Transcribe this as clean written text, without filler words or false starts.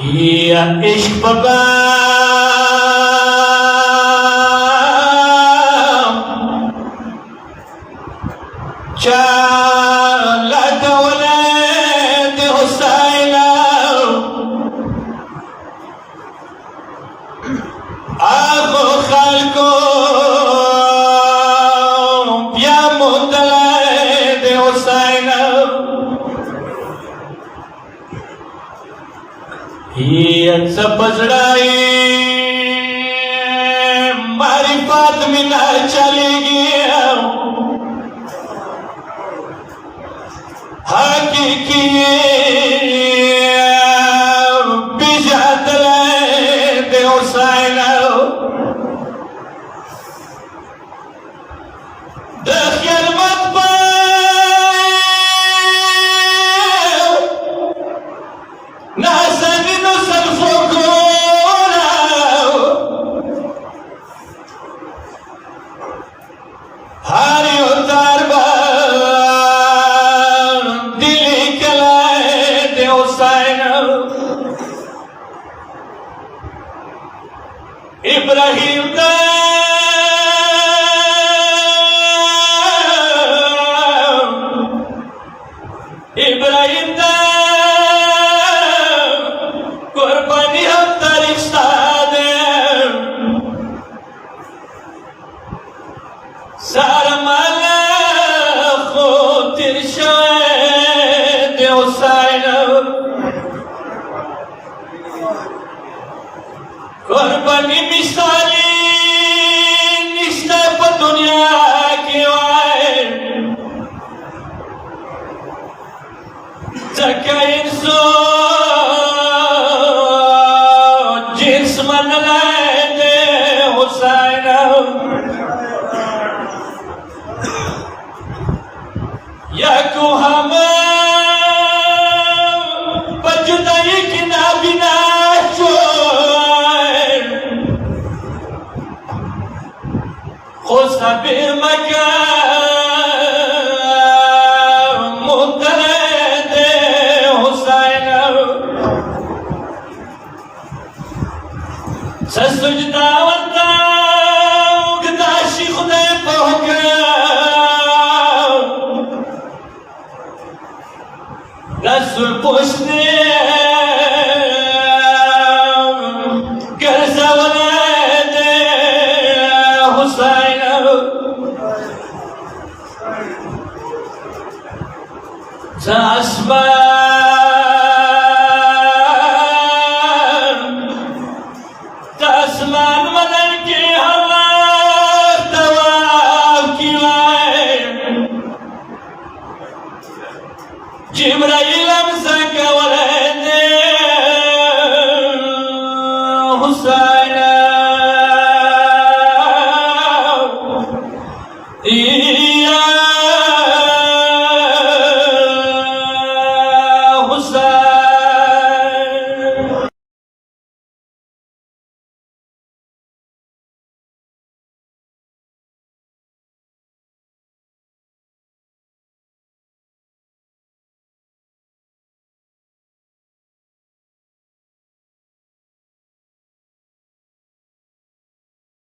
या इश्क बाबा चला दौलत हुसैन आखो खालको या मुतलद हुसैन ये सबजड़ाई मारी बात में ना चलेगी हकीकी बिजातल दे हुसैन दखल मत नासन नुसल फुकोरा हारी उतार इब्राहिम इब्राहिम कुर्बानी हम तारीख सादे सारा माल खो तिरशा दे हुसैन कुर्बानी मिसाली निश्ता पर दुनिया की वाय जका इंसो जिन्स मन लाए दे हुसैन या को हम बजुदाई की ना बिना خسبير مكان متلد حسين سجدا ودا قداشي خدي فوق نزل بوشني قرزة ولد حسين तस्मान मदन की हवा तवाफ की जिब्राइल हमसे कवलद हुसैन